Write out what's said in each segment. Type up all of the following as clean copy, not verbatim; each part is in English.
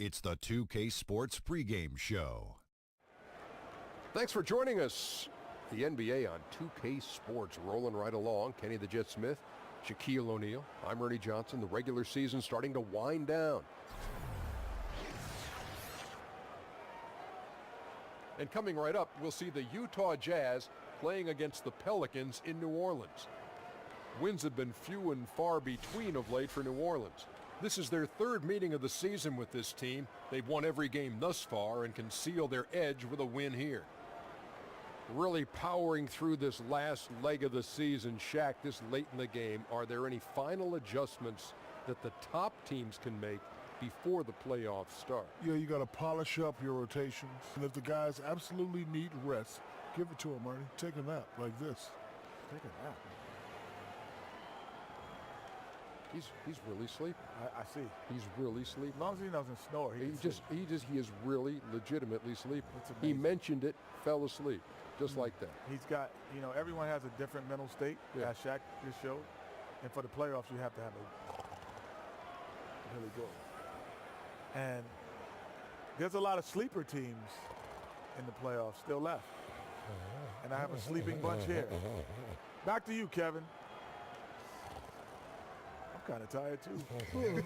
It's the 2K Sports pregame show. Thanks for joining us. The NBA on 2K Sports rolling right along. Kenny the Jet Smith, Shaquille O'Neal. I'm Ernie Johnson. The regular season starting to wind down. And coming right up, we'll see the Utah Jazz playing against the Pelicans in New Orleans. Wins have been few and far between of late for New Orleans. This is their third meeting of the season with this team. They've won every game thus far and can seal their edge with a win here. Really powering through this last leg of the season, Shaq, this late in the game, are there any final adjustments that the top teams can make before the playoffs start? Yeah, you got to polish up your rotations. And if the guys absolutely need rest, give it to them, Marty. Take a nap like this. Take a nap. He's really sleeping. I see. He's really sleeping. As long as he doesn't snore, he is really legitimately sleeping. It's He amazing. mentioned it, fell asleep, just like that. He's got, everyone has a different mental state, Yeah. as Shaq just showed. And for the playoffs, you have to have really good. And there's a lot of sleeper teams in the playoffs still left. And I have a sleeping bunch here. Back to you, Kevin. I'm kind of tired, too.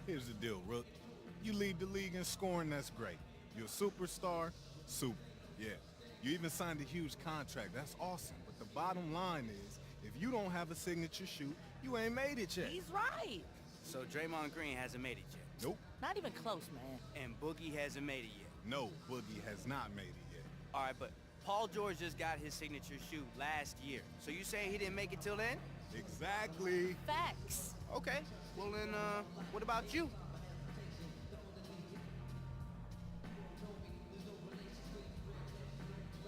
Here's the deal, Rook. You lead the league in scoring, that's great. You're a superstar, super, yeah. You even signed a huge contract, that's awesome. But the bottom line is, if you don't have a signature shoot, you ain't made it yet. He's right. So Draymond Green hasn't made it yet. Nope. Not even close, man. And Boogie hasn't made it yet. No, Boogie has not made it yet. All right, but Paul George just got his signature shoot last year. So you saying he didn't make it till then? Exactly. Facts. Okay. Well then, what about you?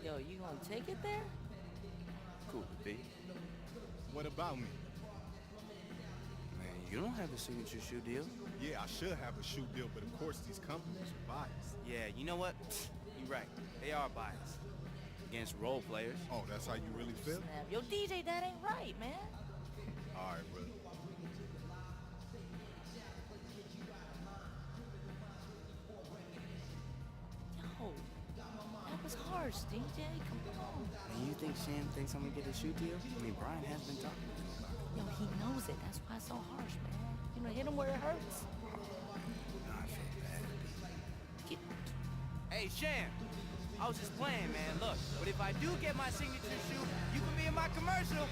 Yo, you gonna take it there? Cool, B. What about me? Man, you don't have a signature shoe deal. Yeah, I should have a shoe deal, but of course these companies are biased. Yeah, you know what? You're right. They are biased. Against role players. Oh, that's how you really feel? Snap. Yo, DJ, that ain't right, man. All right, Rook. Yo, that was harsh, DJ. Come on. And you think Sham thinks I'm gonna get a shoe deal? I mean, Brian has been talking to him about it. Yo, he knows it. That's why it's so harsh, man. Hit him where it hurts. Nah, I feel bad. Get... Hey, Sham. I was just playing, man. Look, but if I do get my signature shoe, you can be in my commercial.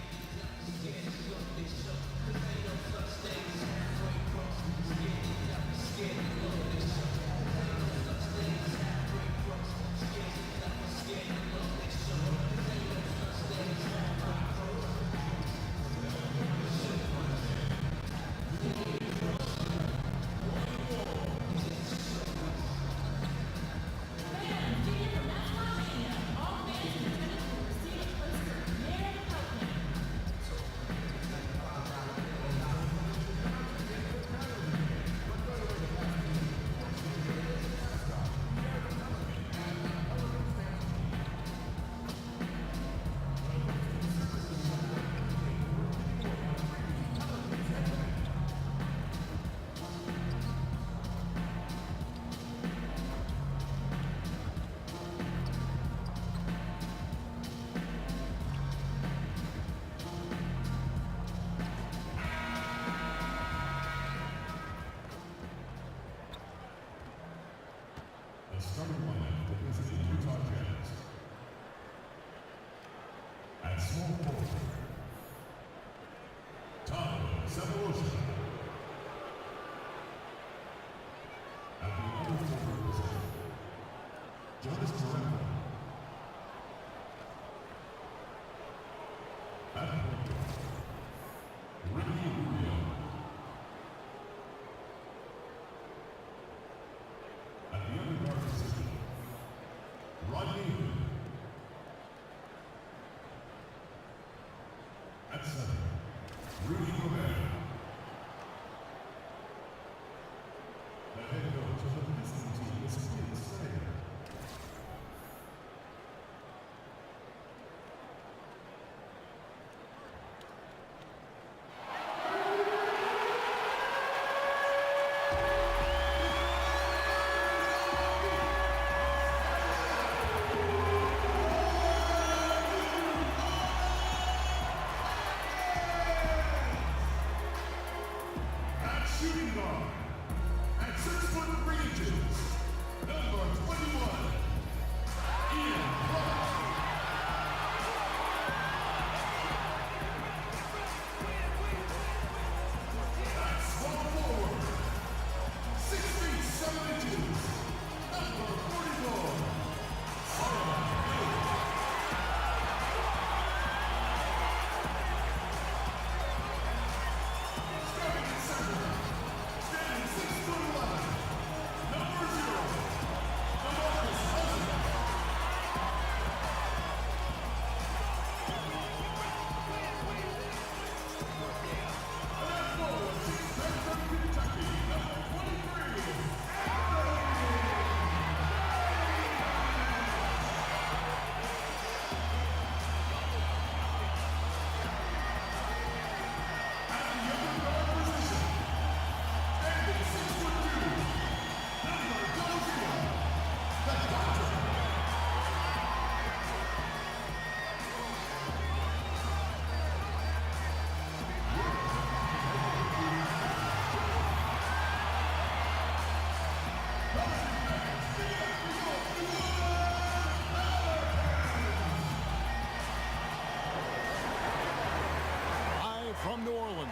From New Orleans,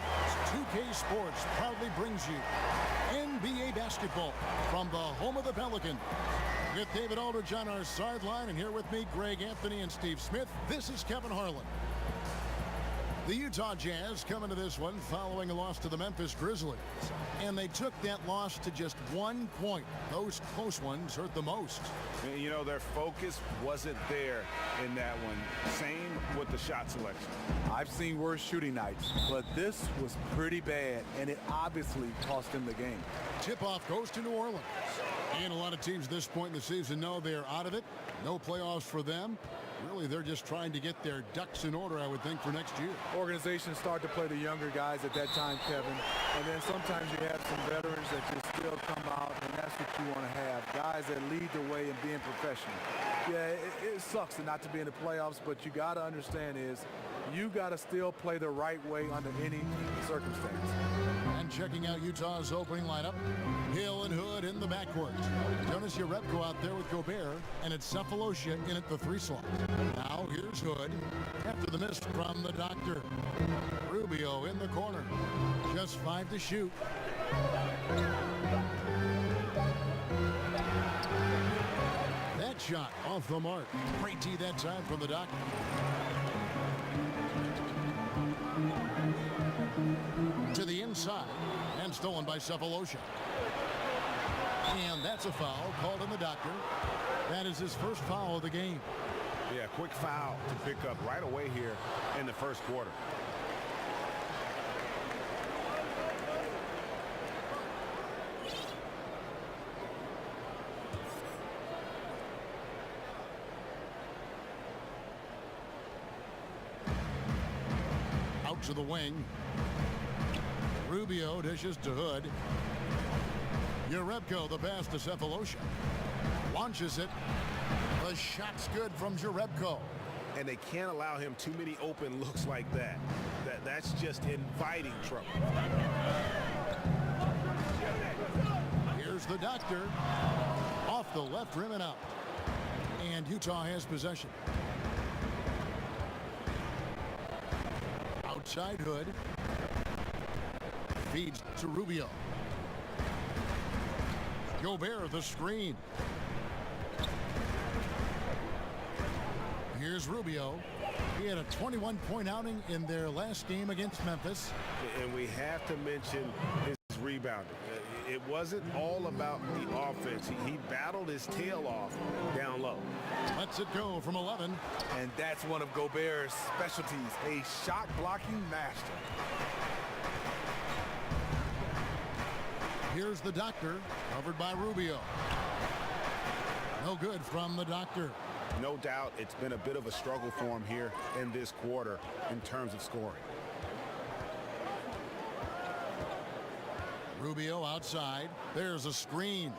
2K Sports proudly brings you NBA basketball from the home of the Pelican. With David Aldridge on our sideline, and here with me, Greg Anthony and Steve Smith, this is Kevin Harlan. The Utah Jazz come into this one following a loss to the Memphis Grizzlies, and they took that loss to just 1 point. Those close ones hurt the most. You know, their focus wasn't there in that one. Same with the shot selection. I've seen worse shooting nights, but this was pretty bad, and it obviously cost them the game. Tip-off goes to New Orleans. And a lot of teams at this point in the season know they're out of it. No playoffs for them. Really, they're just trying to get their ducks in order, I would think, for next year. Organizations start to play the younger guys at that time, Kevin. And then sometimes you have some veterans that just still come out, and that's what you want to have. Guys that lead the way in being professional. Yeah, it sucks not to be in the playoffs, but you got to understand is you got to still play the right way under any circumstance. And checking out Utah's opening lineup, Hill and Hood in the backcourt. Jonas Jerebko out there with Gobert, and it's Cephalosha in at the 3 slot. Now here's Hood after the miss from the doctor. Rubio in the corner. Just 5 to shoot. That shot off the mark. Great tee that time from the doctor. To the inside, and stolen by Cephalosha. And that's a foul called on the doctor. That is his first foul of the game. Yeah, quick foul to pick up right away here in the first quarter. Out to the wing. Rubio dishes to Hood. Jerebko, the pass to Cephalosha. Launches it. The shot's good from Jerebko. And they can't allow him too many open looks like that. That's just inviting trouble. Here's the doctor. Off the left rim and out. And Utah has possession. Outside Hood. Feeds to Rubio. Gobert, the screen. Here's Rubio. He had a 21-point outing in their last game against Memphis. And we have to mention his rebounding. It wasn't all about the offense. He battled his tail off down low. Lets it go from 11. And that's one of Gobert's specialties, a shot blocking master. Here's the Doctor, covered by Rubio. No good from the Doctor. No doubt it's been a bit of a struggle for him here in this quarter in terms of scoring. Rubio outside. There's a screen.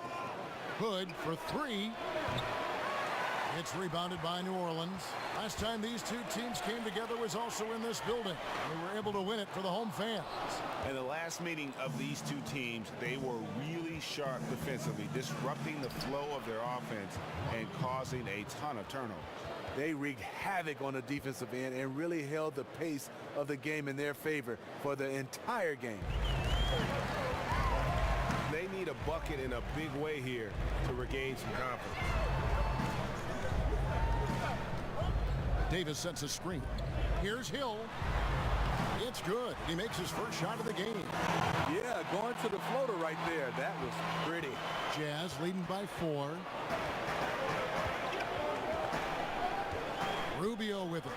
Hood for three. It's rebounded by New Orleans. Last time these two teams came together was also in this building. They were able to win it for the home fans. In the last meeting of these two teams, they were really sharp defensively, disrupting the flow of their offense and causing a ton of turnovers. They wreaked havoc on the defensive end and really held the pace of the game in their favor for the entire game. They need a bucket in a big way here to regain some confidence. Davis sets a screen. Here's Hill. It's good. He makes his first shot of the game. Yeah, going to the floater right there. That was pretty. Jazz leading by 4. Rubio with it.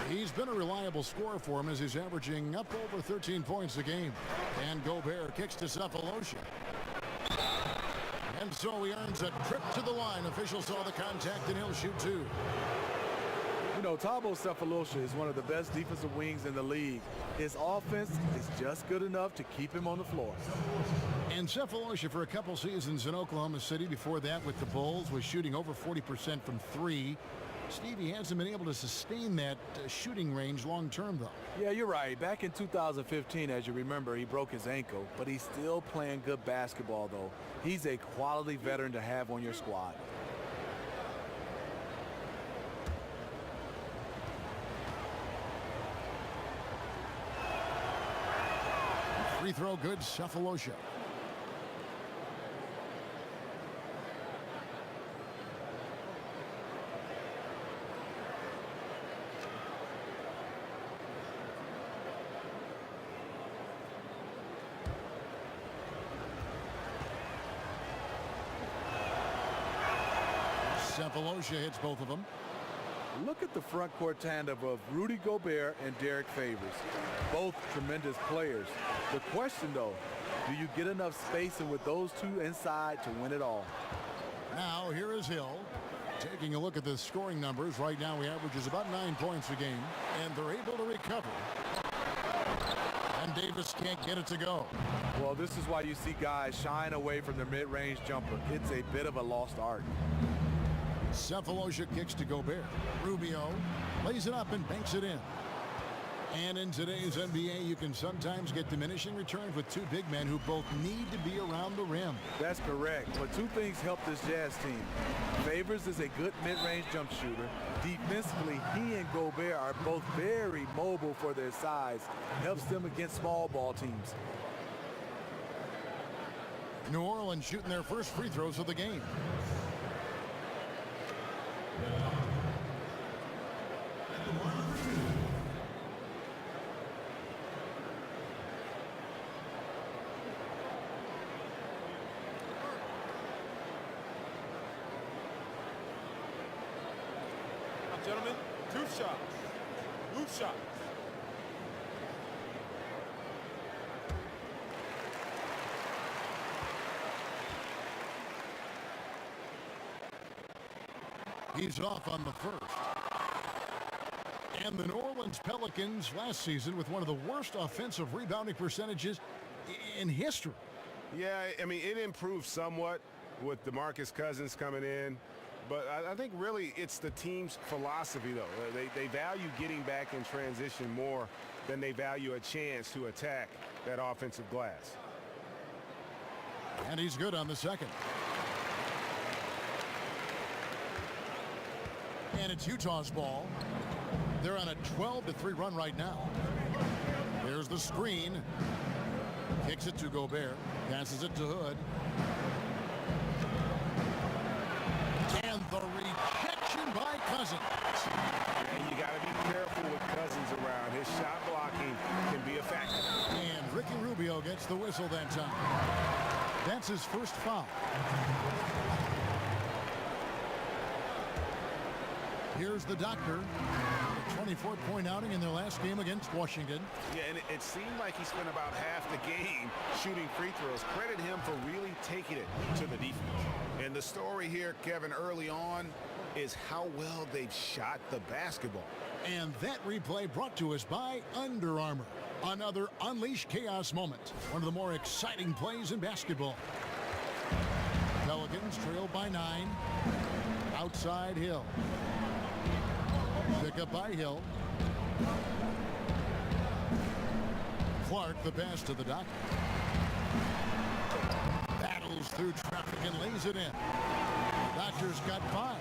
He's been a reliable scorer for him as he's averaging up over 13 points a game. And Gobert kicks to Cephalosha. And so he earns a trip to the line. Officials saw the contact and he'll shoot 2. You know, Thabo Cephalosha is one of the best defensive wings in the league. His offense is just good enough to keep him on the floor. And Cephalosha for a couple seasons in Oklahoma City before that with the Bulls was shooting over 40% from 3. Steve, he hasn't been able to sustain that shooting range long term, though. Yeah, you're right. Back in 2015, as you remember, he broke his ankle, but he's still playing good basketball, though. He's a quality veteran to have on your squad. Free throw good, Cephalosha. Cephalosha hits both of them. Look at the front court tandem of Rudy Gobert and Derek Favors. Both tremendous players. The question, though, do you get enough spacing with those two inside to win it all? Now, here is Hill. Taking a look at the scoring numbers, right now he averages about 9 points a game, and they're able to recover. And Davis can't get it to go. Well, this is why you see guys shying away from their mid-range jumper. It's a bit of a lost art. Cephalosha kicks to Gobert. Rubio lays it up and banks it in. And in today's NBA, you can sometimes get diminishing returns with two big men who both need to be around the rim. That's correct. But two things help this Jazz team. Favors is a good mid-range jump shooter. Defensively, he and Gobert are both very mobile for their size. Helps them against small ball teams. New Orleans shooting their first free throws of the game. Gentlemen, 2 shots. 2 shots. He's off on the first. And the New Orleans Pelicans last season with one of the worst offensive rebounding percentages in history. Yeah, I mean, it improved somewhat with DeMarcus Cousins coming in. But I think really it's the team's philosophy, though. They value getting back in transition more than they value a chance to attack that offensive glass. And he's good on the second. And it's Utah's ball. They're on a 12-3 run right now. Here's the screen. Kicks it to Gobert. Passes it to Hood. And the rejection by Cousins. And you got to be careful with Cousins around. His shot blocking can be a factor. And Ricky Rubio gets the whistle that time. That's his first foul. Here's the doctor. A 24-point outing in their last game against Washington. Yeah, and it seemed like he spent about half the game shooting free throws. Credit him for really taking it to the defense. And the story here, Kevin, early on is how well they've shot the basketball. And that replay brought to us by Under Armour. Another Unleash Chaos moment. One of the more exciting plays in basketball. Pelicans trail by 9. Outside Hill. Pick up by Hill. Clark the pass to the Doctor. Battles through traffic and lays it in. The Doctor's got 5.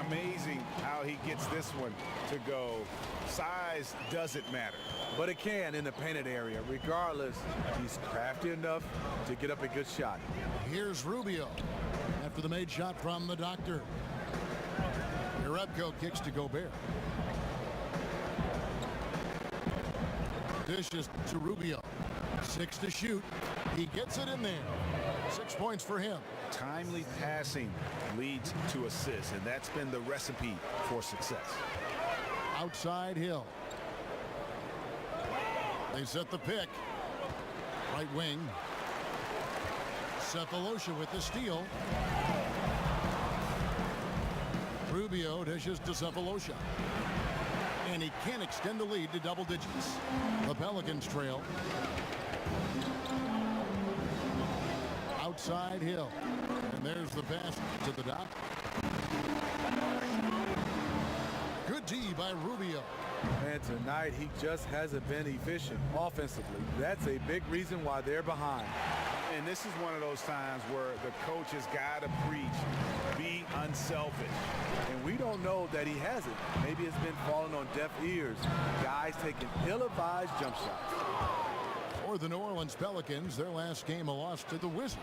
Amazing how he gets this one to go. Size doesn't matter. But it can in the painted area. Regardless, he's crafty enough to get up a good shot. Here's Rubio after the made shot from the Doctor. Jerebko kicks to Gobert. Dishes to Rubio. 6 to shoot. He gets it in there. 6 points for him. Timely passing leads to assists, and that's been the recipe for success. Outside Hill. They set the pick. Right wing. Cephalosha with the steal. Rubio dishes to Cephalosha. And he can extend the lead to double digits. The Pelicans trail. Outside Hill. And there's the pass to the dot. Good D by Rubio. And tonight he just hasn't been efficient offensively. That's a big reason why they're behind. And this is one of those times where the coach has got to preach, be unselfish. And we don't know that he hasn't. Maybe it's been falling on deaf ears. Guys taking ill-advised jump shots. For the New Orleans Pelicans, their last game a loss to the Wizards.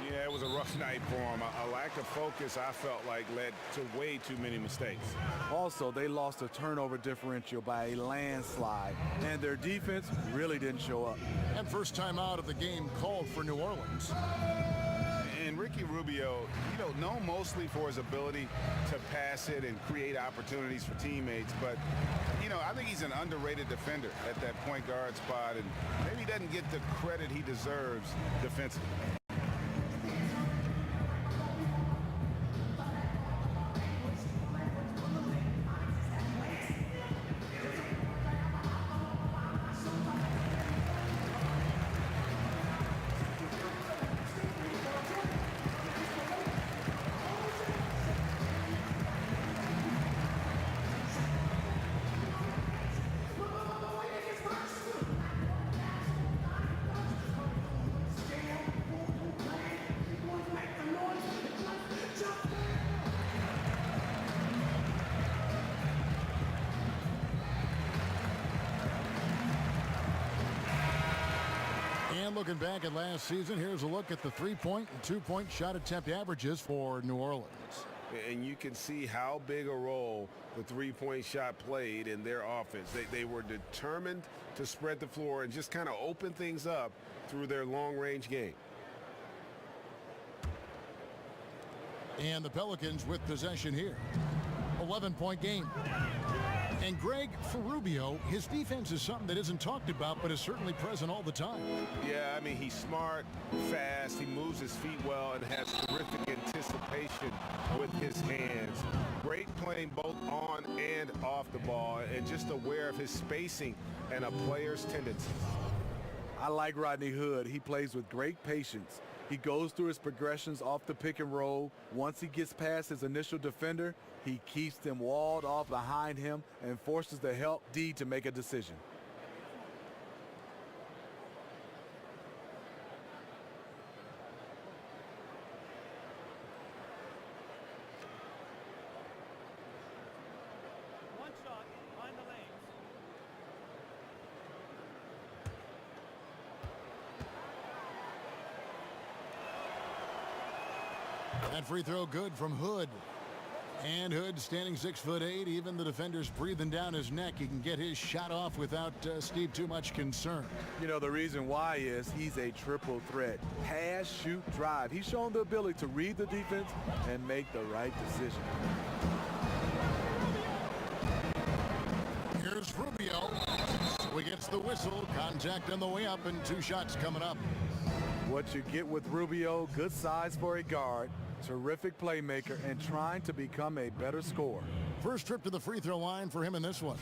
Yeah, it was a rough night for him. A lack of focus, I felt like, led to way too many mistakes. Also, they lost a turnover differential by a landslide, and their defense really didn't show up. And first time out of the game called for New Orleans. And Ricky Rubio, known mostly for his ability to pass it and create opportunities for teammates, but, I think he's an underrated defender at that point guard spot, and maybe doesn't get the credit he deserves defensively. Looking back at last season, here's a look at the 3-point and 2-point shot attempt averages for New Orleans. And you can see how big a role the 3-point shot played in their offense. They were determined to spread the floor and just kind of open things up through their long-range game. And the Pelicans with possession here. 11-point game. And Greg, for Rubio, his defense is something that isn't talked about, but is certainly present all the time. Yeah, I mean, he's smart, fast, he moves his feet well, and has terrific anticipation with his hands. Great playing both on and off the ball, and just aware of his spacing and a player's tendencies. I like Rodney Hood. He plays with great patience. He goes through his progressions off the pick and roll. Once he gets past his initial defender, he keeps them walled off behind him and forces the help D to make a decision. One shot, find the lanes. That free throw good from Hood. And Hood standing 6'8". Even the defender's breathing down his neck. He can get his shot off without Steve too much concern. You know, the reason why is he's a triple threat. Pass, shoot, drive. He's shown the ability to read the defense and make the right decision. Here's Rubio. So he gets the whistle. Contact on the way up and 2 shots coming up. What you get with Rubio, good size for a guard, terrific playmaker, and trying to become a better scorer. First trip to the free throw line for him in this one.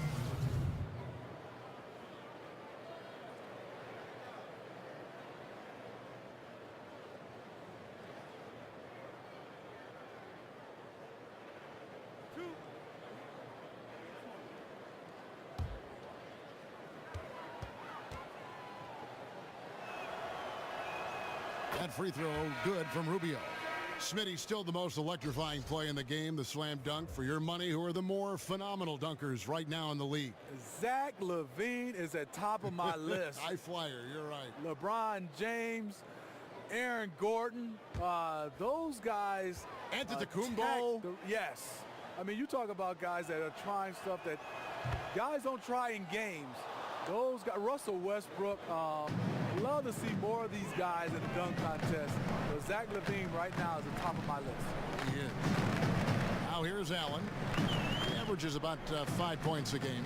That free throw good from Rubio. Smitty still the most electrifying play in the game, the slam dunk. For your money, who are the more phenomenal dunkers right now in the league? Zach LaVine is at top of my list. High flyer, you're right. LeBron James, Aaron Gordon, those guys. Antetokounmpo. Yes. I mean, you talk about guys that are trying stuff that guys don't try in games. Those guys, Russell Westbrook, love to see more of these guys in the dunk contest. But Zach LaVine right now is at the top of my list. He is. Now here's Allen. He averages about 5 points a game.